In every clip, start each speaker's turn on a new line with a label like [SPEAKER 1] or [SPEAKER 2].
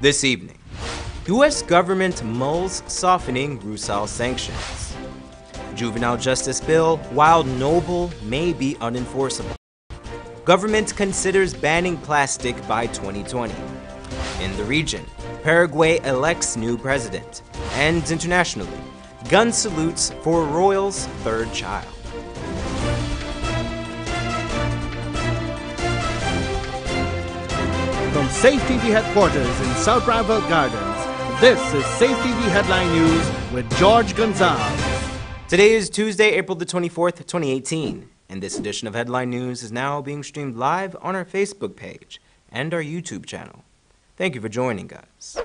[SPEAKER 1] This evening, U.S. government mulls softening Rusal sanctions. Juvenile justice bill, while noble, may be unenforceable. Government considers banning plastic by 2020. In the region, Paraguay elects new president. And internationally, gun salutes for royal's third child.
[SPEAKER 2] From Safe TV headquarters in South Rival Gardens, this is Safe TV Headline News with George Gonzalez.
[SPEAKER 1] Today is Tuesday, April the 24th, 2018, and this edition of Headline News is now being streamed live on our Facebook page and our YouTube channel. Thank you for joining us.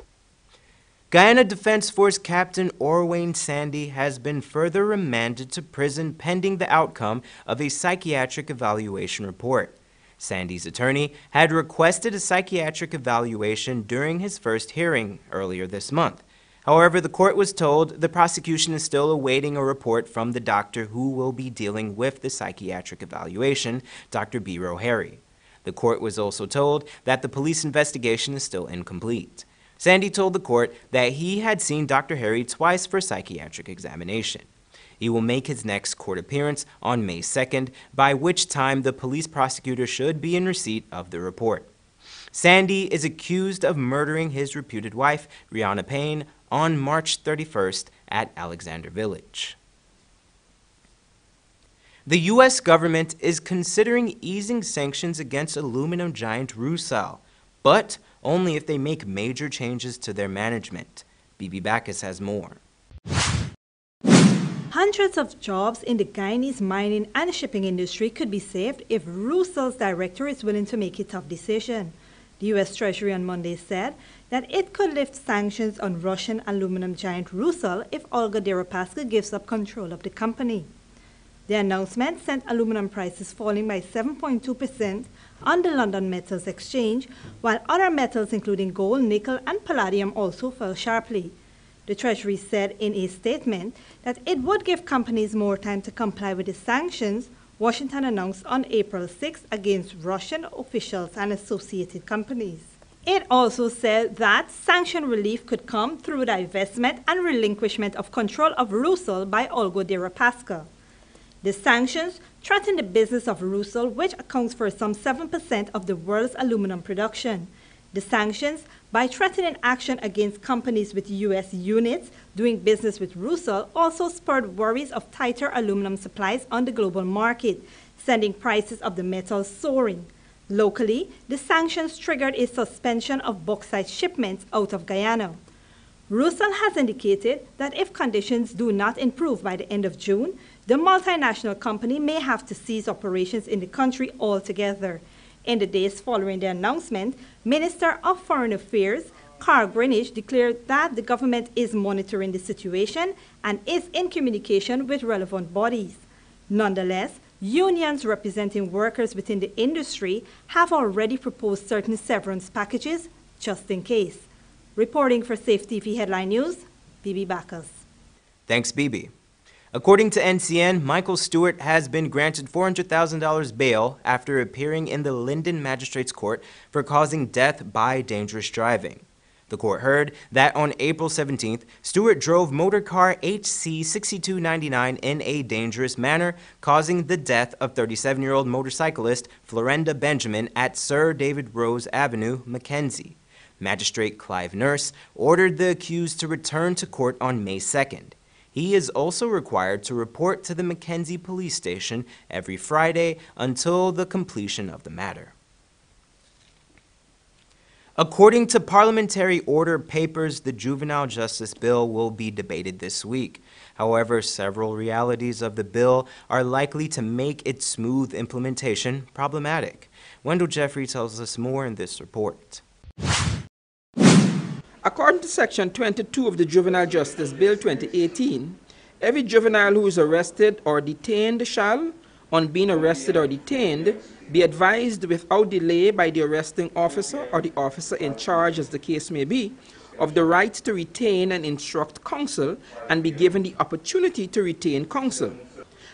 [SPEAKER 1] Guyana Defense Force Captain Orwayne Sandy has been further remanded to prison pending the outcome of a psychiatric evaluation report. Sandy's attorney had requested a psychiatric evaluation during his first hearing earlier this month. However, the court was told the prosecution is still awaiting a report from the doctor who will be dealing with the psychiatric evaluation, Dr. Biro Harry. The court was also told that the police investigation is still incomplete. Sandy told the court that he had seen Dr. Harry twice for psychiatric examination. He will make his next court appearance on May 2nd, by which time the police prosecutor should be in receipt of the report. Sandy is accused of murdering his reputed wife, Rihanna Payne, on March 31st at Alexander Village. The U.S. government is considering easing sanctions against aluminum giant Rusal, but only if they make major changes to their management. Bibi Backus has more.
[SPEAKER 3] Hundreds of jobs in the Guyanese mining and shipping industry could be saved if Rusal's director is willing to make a tough decision. The U.S. Treasury on Monday said that it could lift sanctions on Russian aluminum giant Rusal if Olga Deripaska gives up control of the company. The announcement sent aluminum prices falling by 7.2% on the London Metals Exchange, while other metals including gold, nickel, and palladium also fell sharply. The Treasury said in a statement that it would give companies more time to comply with the sanctions Washington announced on April 6 against Russian officials and associated companies. It also said that sanction relief could come through the divestment and relinquishment of control of Rusal by Olga Deripaska. The sanctions threaten the business of Rusal, which accounts for some 7% of the world's aluminum production. The sanctions, by threatening action against companies with U.S. units doing business with Rusal, also spurred worries of tighter aluminum supplies on the global market, sending prices of the metal soaring. Locally, the sanctions triggered a suspension of bauxite shipments out of Guyana. Rusal has indicated that if conditions do not improve by the end of June, the multinational company may have to cease operations in the country altogether. In the days following the announcement, Minister of Foreign Affairs Carl Greenwich declared that the government is monitoring the situation and is in communication with relevant bodies. Nonetheless, unions representing workers within the industry have already proposed certain severance packages just in case. Reporting for Safe TV Headline News, Bibi Backus.
[SPEAKER 1] Thanks, Bibi. According to NCN, Michael Stewart has been granted $400,000 bail after appearing in the Linden Magistrates Court for causing death by dangerous driving. The court heard that on April 17th, Stewart drove motor car HC 6299 in a dangerous manner, causing the death of 37-year-old motorcyclist Florenda Benjamin at Sir David Rose Avenue, Mackenzie. Magistrate Clive Nurse ordered the accused to return to court on May 2nd. He is also required to report to the Mackenzie Police Station every Friday until the completion of the matter. According to parliamentary order papers, the Juvenile Justice Bill will be debated this week. However, several realities of the bill are likely to make its smooth implementation problematic. Wendell Jeffrey tells us more in this report.
[SPEAKER 4] According to Section 22 of the Juvenile Justice Bill 2018, every juvenile who is arrested or detained shall, on being arrested or detained, be advised without delay by the arresting officer or the officer in charge, as the case may be, of the right to retain and instruct counsel and be given the opportunity to retain counsel.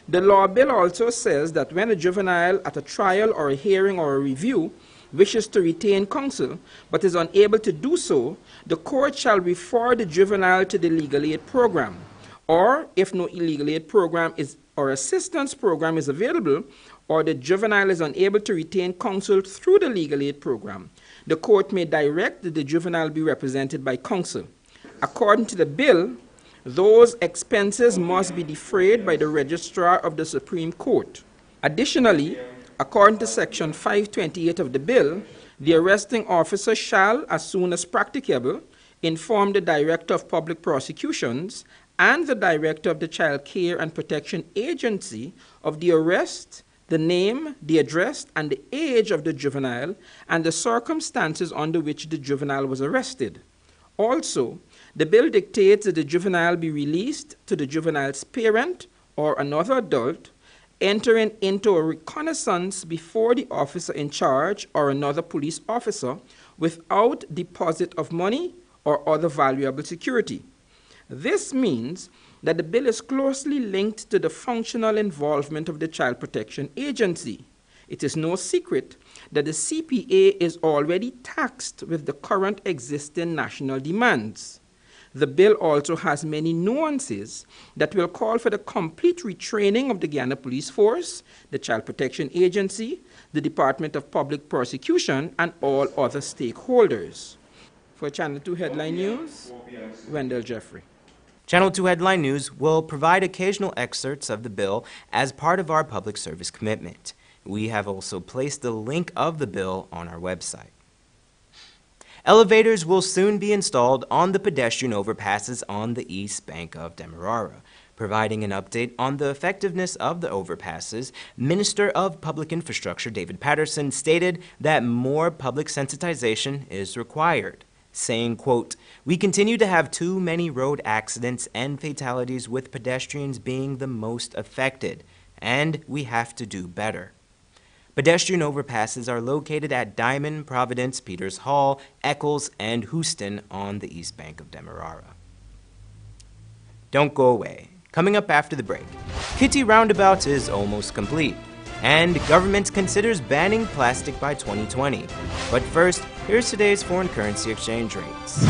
[SPEAKER 4] The law bill also says that when a juvenile at a trial or a hearing or a review wishes to retain counsel but is unable to do so, the court shall refer the juvenile to the legal aid program. Or, if no legal aid program or assistance program is available, or the juvenile is unable to retain counsel through the legal aid program, the court may direct that the juvenile be represented by counsel. According to the bill, those expenses must be defrayed by the Registrar of the Supreme Court. Additionally, according to Section 528 of the bill, the arresting officer shall, as soon as practicable, inform the Director of Public Prosecutions and the Director of the Child Care and Protection Agency of the arrest, the name, the address, and the age of the juvenile, and the circumstances under which the juvenile was arrested. Also, the bill dictates that the juvenile be released to the juvenile's parent or another adult, entering into a reconnaissance before the officer in charge or another police officer without deposit of money or other valuable security. This means that the bill is closely linked to the functional involvement of the Child Protection Agency. It is no secret that the CPA is already taxed with the current existing national demands. The bill also has many nuances that will call for the complete retraining of the Guyana Police Force, the Child Protection Agency, the Department of Public Prosecution, and all other stakeholders. For Channel 2 Headline News, Wendell Jeffrey.
[SPEAKER 1] Channel 2 Headline News will provide occasional excerpts of the bill as part of our public service commitment. We have also placed the link of the bill on our website. Elevators will soon be installed on the pedestrian overpasses on the east bank of Demerara. Providing an update on the effectiveness of the overpasses, Minister of Public Infrastructure David Patterson stated that more public sensitization is required, saying, quote, "We continue to have too many road accidents and fatalities with pedestrians being the most affected, and we have to do better." Pedestrian overpasses are located at Diamond, Providence, Peters Hall, Eccles, and Houston on the east bank of Demerara. Don't go away. Coming up after the break, Kitty Roundabout is almost complete, and government considers banning plastic by 2020. But first, here's today's foreign currency exchange rates.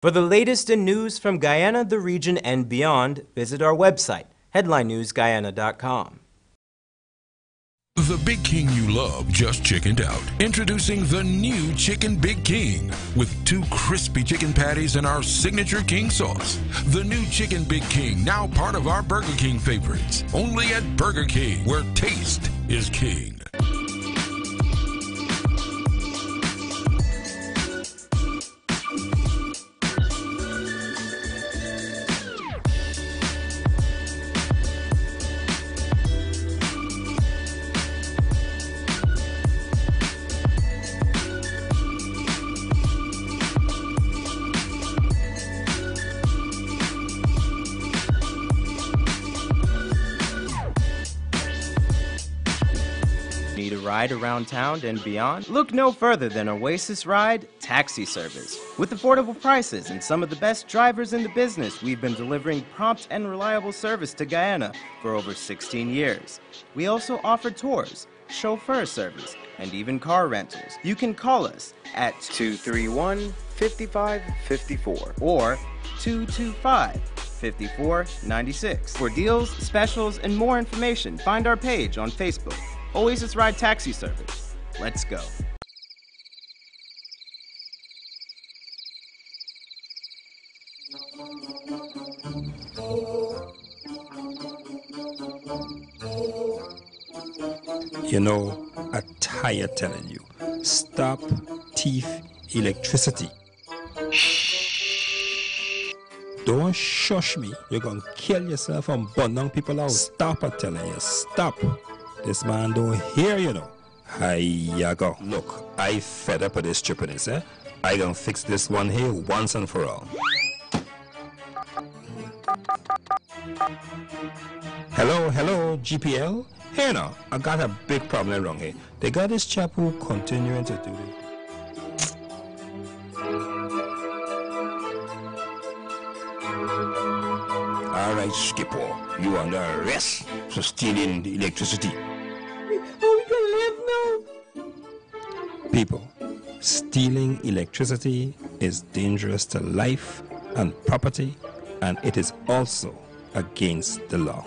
[SPEAKER 1] For the latest in news from Guyana, the region, and beyond, visit our website, headlinenewsguyana.com.
[SPEAKER 5] The Big King you love just chickened out. Introducing the new Chicken Big King with 2 crispy chicken patties and our signature king sauce. The new Chicken Big King, now part of our Burger King favorites. Only at Burger King, where taste is king.
[SPEAKER 1] Need a ride around town and beyond? Look no further than Oasis Ride Taxi Service. With affordable prices and some of the best drivers in the business, we've been delivering prompt and reliable service to Guyana for over 16 years. We also offer tours, chauffeur service, and even car rentals. You can call us at 231-5554 or 225-5496. For deals, specials, and more information, find our page on Facebook. Oasis Ride Taxi Service. Let's go.
[SPEAKER 6] You know, I'm tired telling you, stop thief electricity. Don't shush me. You're gonna kill yourself and burn down people out. Stop, I'm telling you, stop. This man don't hear, you know. Hiya go. Look, I fed up with this stupidness, eh? I gonna fix this one here once and for all. Hello, GPL? Here now, I got a big problem wrong here. They got this chap who continuing to do this. Alright, Skipper, you under arrest for stealing the electricity. People, stealing electricity is dangerous to life and property, and it is also against the law.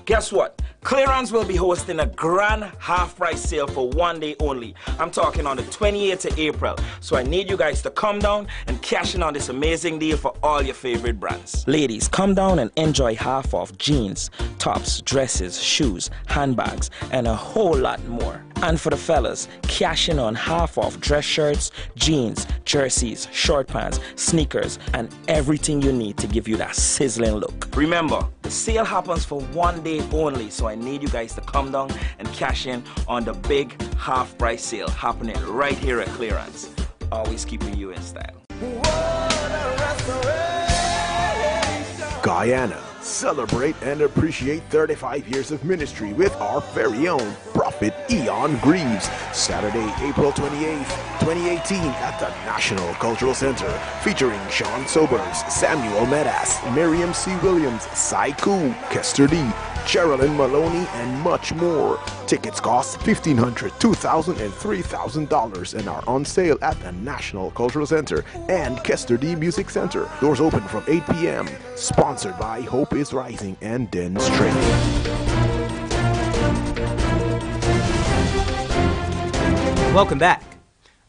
[SPEAKER 7] Guess what? Clearance will be hosting a grand half-price sale for one day only. I'm talking on the 28th of April. So I need you guys to come down and cash in on this amazing deal for all your favorite brands. Ladies, come down and enjoy half off jeans, tops, dresses, shoes, handbags, and a whole lot more. And for the fellas, cash in on half off dress shirts, jeans, jerseys, short pants, sneakers, and everything you need to give you that sizzling look. Remember, the sale happens for one day only, so I need you guys to come down and cash in on the big half price sale happening right here at Clearance. Always keeping you in style.
[SPEAKER 8] Guyana, celebrate and appreciate 35 years of ministry with our very own Prophet Eon Greaves. Saturday, April 28th, 2018 at the National Cultural Center, featuring Sean Sobers, Samuel Medas, Miriam C. Williams, Saiku, Kester D, Sherilyn Maloney, and much more. Tickets cost $1,500, $2,000, and $3,000 and are on sale at the National Cultural Center and Kester D Music Center. Doors open from 8 p.m. Sponsored by Hope is Rising and Den's Training.
[SPEAKER 1] Welcome back.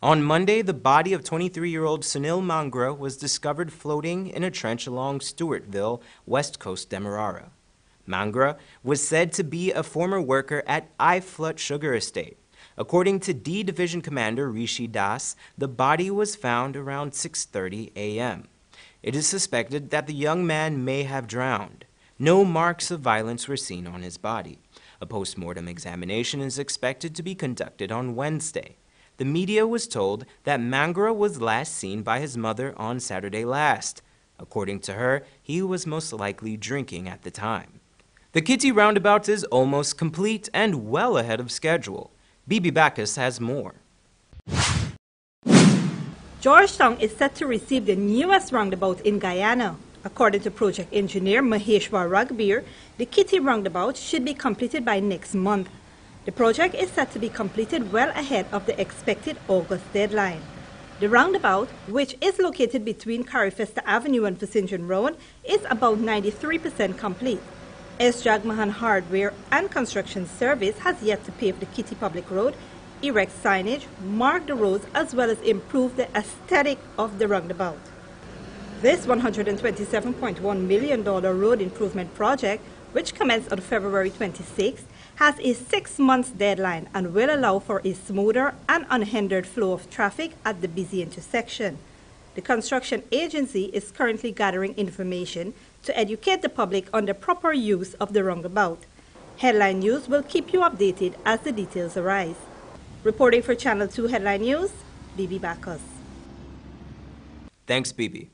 [SPEAKER 1] On Monday, the body of 23-year-old Sunil Mangra was discovered floating in a trench along Stewartville, West Coast Demerara. Mangra was said to be a former worker at iFlut Sugar Estate. According to D Division Commander Rishi Das, the body was found around 6:30 a.m. It is suspected that the young man may have drowned. No marks of violence were seen on his body. A post-mortem examination is expected to be conducted on Wednesday. The media was told that Mangra was last seen by his mother on Saturday last. According to her, he was most likely drinking at the time. The Kitty Roundabout is almost complete and well ahead of schedule. Bibi Bacchus has more.
[SPEAKER 3] Georgetown is set to receive the newest roundabout in Guyana. According to project engineer Maheshwar Ragbir, the Kitty Roundabout should be completed by next month. The project is set to be completed well ahead of the expected August deadline. The roundabout, which is located between Carifesta Avenue and Vicinjon Road, is about 93% complete. S. Jagmohan Hardware and Construction Service has yet to pave the Kitty Public Road, erect signage, mark the roads, as well as improve the aesthetic of the roundabout. This $127.1 million road improvement project, which commenced on February 26, has a 6-month deadline and will allow for a smoother and unhindered flow of traffic at the busy intersection. The construction agency is currently gathering information to educate the public on the proper use of the roundabout. Headline News will keep you updated as the details arise. Reporting for Channel 2 Headline News, Bibi Bacchus.
[SPEAKER 1] Thanks, Bibi.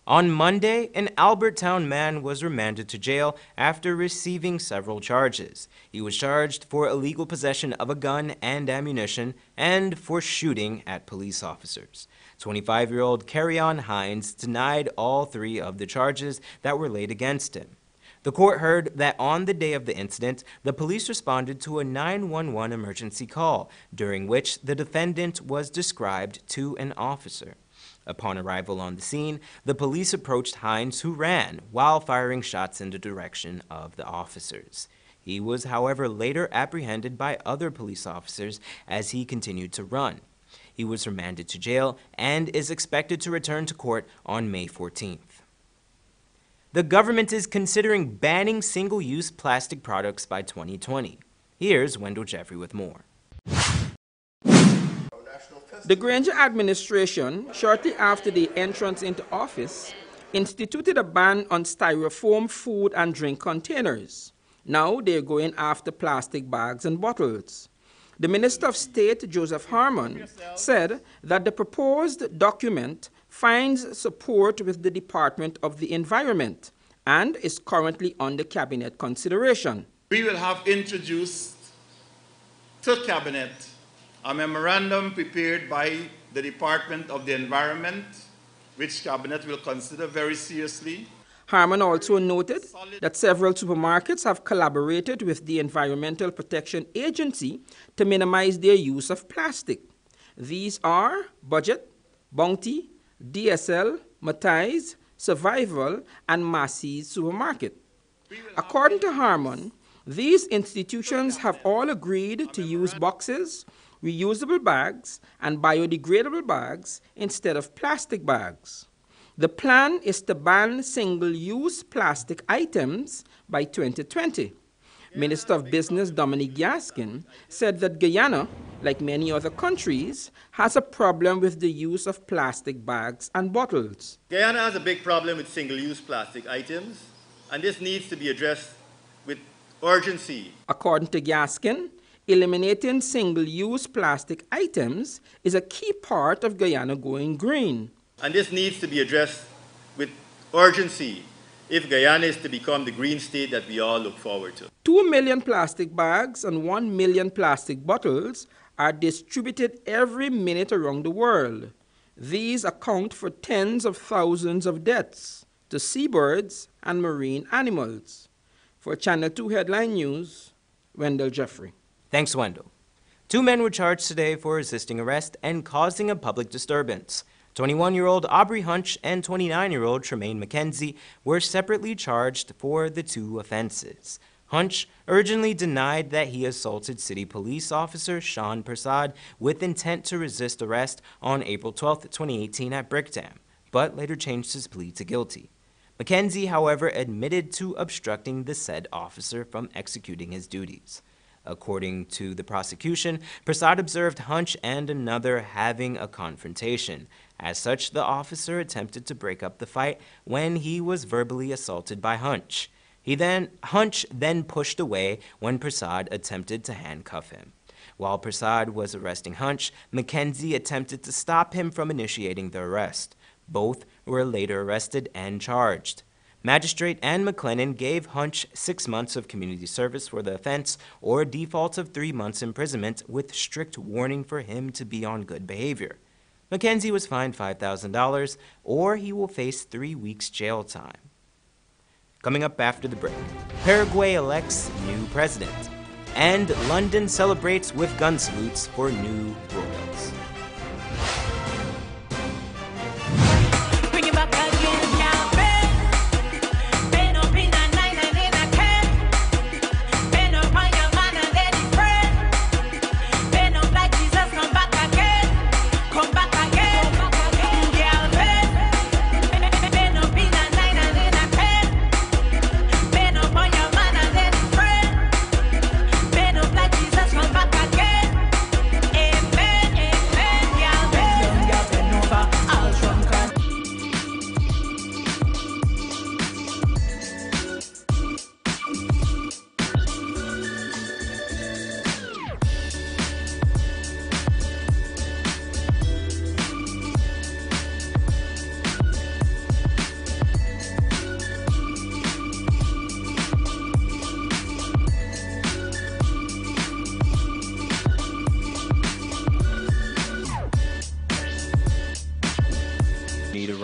[SPEAKER 1] On Monday, an Albertown man was remanded to jail after receiving several charges. He was charged for illegal possession of a gun and ammunition and for shooting at police officers. 25-year-old Carrion Hines denied all 3 of the charges that were laid against him. The court heard that on the day of the incident, the police responded to a 911 emergency call, during which the defendant was described to an officer. Upon arrival on the scene, the police approached Hines, who ran while firing shots in the direction of the officers. He was, however, later apprehended by other police officers as he continued to run. He was remanded to jail and is expected to return to court on May 14th. The government is considering banning single-use plastic products by 2020. Here's Wendell Jeffrey with more.
[SPEAKER 4] The Granger administration, shortly after the entrance into office, instituted a ban on styrofoam food and drink containers. Now they're going after plastic bags and bottles. The Minister of State, Joseph Harmon, said that the proposed document finds support with the Department of the Environment and is currently under Cabinet consideration.
[SPEAKER 9] We will have introduced to Cabinet a memorandum prepared by the Department of the Environment, which Cabinet will consider very seriously.
[SPEAKER 4] Harmon also noted that several supermarkets have collaborated with the Environmental Protection Agency to minimize their use of plastic. These are Budget, Bounty, DSL, Matthijs, Survival, and Massey's Supermarket. According to Harmon, these institutions have all agreed to use boxes, reusable bags, and biodegradable bags instead of plastic bags. The plan is to ban single-use plastic items by 2020. Minister of Business Dominic Gaskin said that Guyana, like many other countries, has a problem with the use of plastic bags and bottles.
[SPEAKER 10] Guyana has a big problem with single-use plastic items, and this needs to be addressed with urgency.
[SPEAKER 4] According to Gaskin, eliminating single-use plastic items is a key part of Guyana going green.
[SPEAKER 10] And this needs to be addressed with urgency if Guyana is to become the green state that we all look forward to.
[SPEAKER 4] 2 million plastic bags and 1 million plastic bottles are distributed every minute around the world. These account for tens of thousands of deaths to seabirds and marine animals. For Channel 2 Headline News, Wendell Jeffrey.
[SPEAKER 1] Thanks, Wendell. 2 men were charged today for resisting arrest and causing a public disturbance. 21-year-old Aubrey Hunch and 29-year-old Tremaine McKenzie were separately charged for the 2 offenses. Hunch originally denied that he assaulted city police officer Sean Persad with intent to resist arrest on April 12, 2018 at Brickdam, but later changed his plea to guilty. McKenzie, however, admitted to obstructing the said officer from executing his duties. According to the prosecution, Persad observed Hunch and another having a confrontation. As such, the officer attempted to break up the fight when he was verbally assaulted by Hunch. Hunch then pushed away when Persad attempted to handcuff him. While Persad was arresting Hunch, McKenzie attempted to stop him from initiating the arrest. Both were later arrested and charged. Magistrate Ann McLennan gave Hunch 6 months of community service for the offense or a default of 3 months imprisonment with strict warning for him to be on good behavior. McKenzie was fined $5,000 or he will face 3 weeks jail time. Coming up after the break, Paraguay elects new president, and London celebrates with gun salutes for new royals.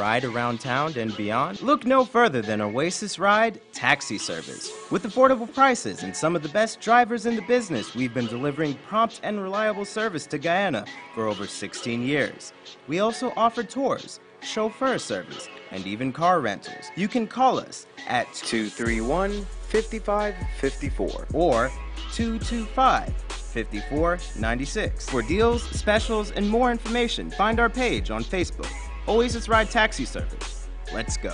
[SPEAKER 1] ride around town and beyond? Look no further than Oasis Ride Taxi Service. With affordable prices and some of the best drivers in the business, we've been delivering prompt and reliable service to Guyana for over 16 years. We also offer tours, chauffeur service, and even car rentals. You can call us at 231-5554 or 225-5496. For deals, specials, and more information, find our page on Facebook, Oasis Ride Taxi Service. Let's go.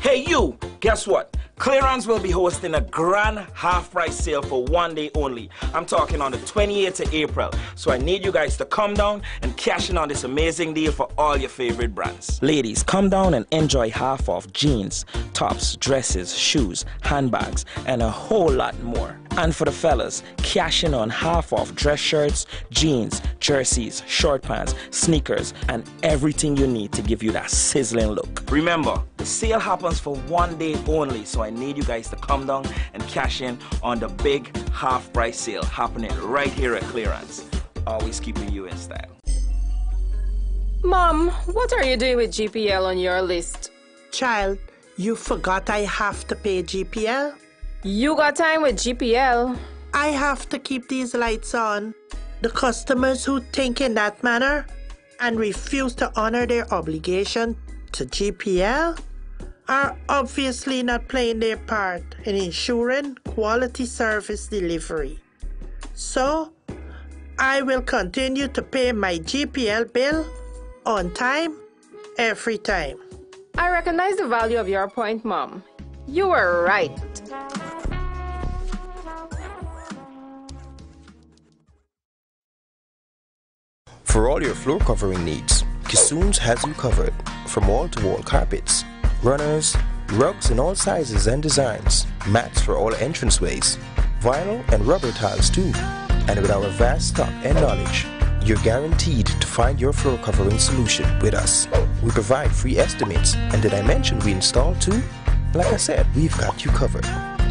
[SPEAKER 7] Hey you, guess what? Clearance will be hosting a grand half-price sale for one day only. I'm talking on the 28th of April. So I need you guys to come down and cash in on this amazing deal for all your favorite brands. Ladies, come down and enjoy half off jeans, tops, dresses, shoes, handbags, and a whole lot more. And for the fellas, cash in on half off dress shirts, jeans, jerseys, short pants, sneakers, and everything you need to give you that sizzling look. Remember, the sale happens for one day only, so I need you guys to come down and cash in on the big half price sale happening right here at Clearance. Always keeping you in style.
[SPEAKER 11] Mom, what are you doing with GPL on your list?
[SPEAKER 12] Child, you forgot I have to pay GPL?
[SPEAKER 11] You got time with GPL.
[SPEAKER 12] I have to keep these lights on. The customers who think in that manner and refuse to honor their obligation to GPL are obviously not playing their part in ensuring quality service delivery. So, I will continue to pay my GPL bill on time, every time.
[SPEAKER 11] I recognize the value of your point, Mom. You were right.
[SPEAKER 13] For all your floor covering needs, Kissoons has you covered. From wall-to-wall carpets, runners, rugs in all sizes and designs, mats for all entranceways, vinyl and rubber tiles too. And with our vast stock and knowledge, you're guaranteed to find your floor covering solution with us. We provide free estimates, and did I mention we install too? Like I said, we've got you covered.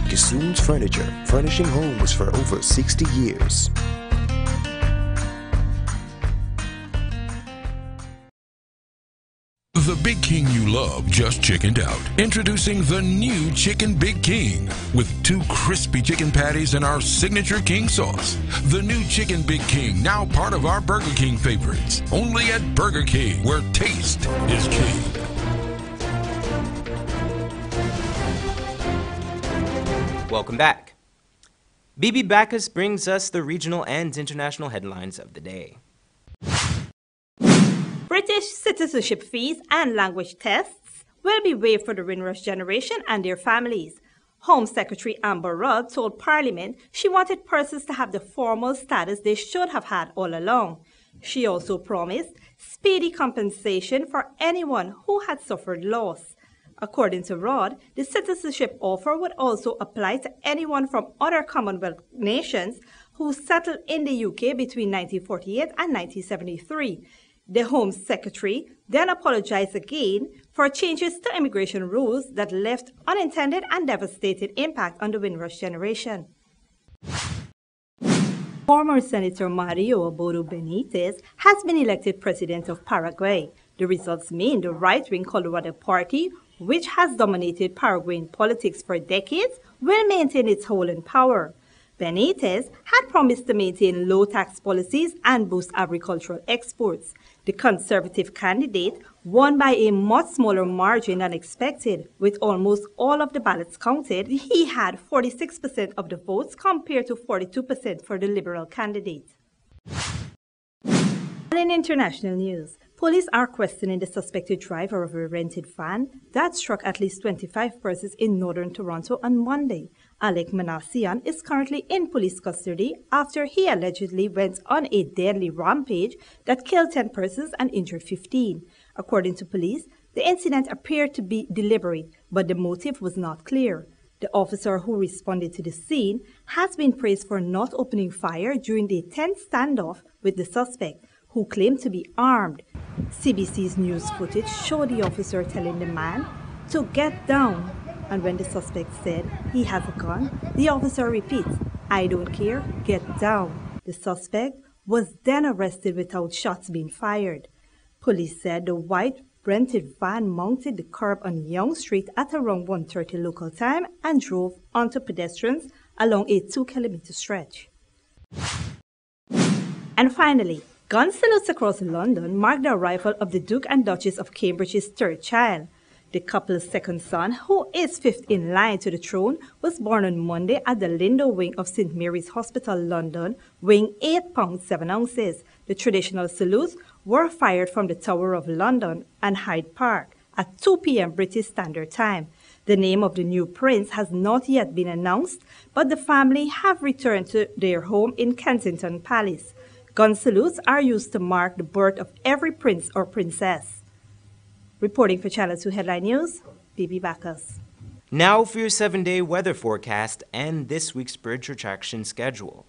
[SPEAKER 13] Kissoons Furniture, furnishing homes for over 60 years.
[SPEAKER 5] The Big King you love just chickened out. Introducing the new Chicken Big King with 2 crispy chicken patties and our signature king sauce. The new Chicken Big King, now part of our Burger King favorites. Only at Burger King, where taste is king.
[SPEAKER 1] Welcome back. BB Bacchus brings us the regional and international headlines of the day.
[SPEAKER 3] British citizenship fees and language tests will be waived for the Windrush generation and their families. Home Secretary Amber Rudd told Parliament she wanted persons to have the formal status they should have had all along. She also promised speedy compensation for anyone who had suffered loss. According to Rudd, the citizenship offer would also apply to anyone from other Commonwealth nations who settled in the UK between 1948 and 1973. The Home Secretary then apologized again for changes to immigration rules that left unintended and devastating impact on the Windrush generation. Former Senator Mario Abreu Benitez has been elected president of Paraguay. The results mean the right-wing Colorado Party, which has dominated Paraguayan politics for decades, will maintain its hold in power. Benitez had promised to maintain low tax policies and boost agricultural exports. The conservative candidate won by a much smaller margin than expected. With almost all of the ballots counted, he had 46% of the votes compared to 42% for the Liberal candidate. In international news, police are questioning the suspected driver of a rented van that struck at least 25 persons in northern Toronto on Monday. Alec Manassian is currently in police custody after he allegedly went on a deadly rampage that killed 10 persons and injured 15. According to police, the incident appeared to be deliberate, but the motive was not clear. The officer who responded to the scene has been praised for not opening fire during the tense standoff with the suspect, who claimed to be armed. CBC's news footage showed the officer telling the man to get down, and when the suspect said he has a gun, the officer repeats, "I don't care, get down." The suspect was then arrested without shots being fired. Police said the white rented van mounted the curb on Yonge Street at around 1:30 local time and drove onto pedestrians along a 2-kilometer stretch. And finally, gun salutes across London marked the arrival of the Duke and Duchess of Cambridge's third child. The couple's second son, who is fifth in line to the throne, was born on Monday at the Lindo wing of St. Mary's Hospital, London, weighing 8 pounds 7 ounces. The traditional salutes were fired from the Tower of London and Hyde Park at 2 p.m. British Standard Time. The name of the new prince has not yet been announced, but the family have returned to their home in Kensington Palace. Gun salutes are used to mark the birth of every prince or princess. Reporting for Channel 2 Headline News, Bibi Bacchus.
[SPEAKER 1] Now for your 7-day weather forecast and this week's Bridge Retraction schedule.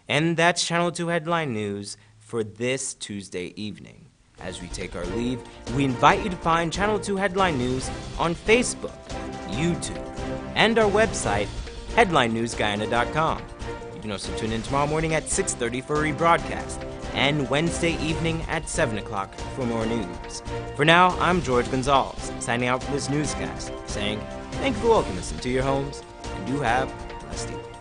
[SPEAKER 1] And that's Channel 2 Headline News for this Tuesday evening. As we take our leave, we invite you to find Channel 2 Headline News on Facebook, YouTube, and our website, headlinenewsguyana.com. You can also tune in tomorrow morning at 6:30 for a rebroadcast, and Wednesday evening at 7 o'clock for more news. For now, I'm George Gonzalez, signing out for this newscast, saying thank you for welcoming us into your homes, and do have a blessed evening.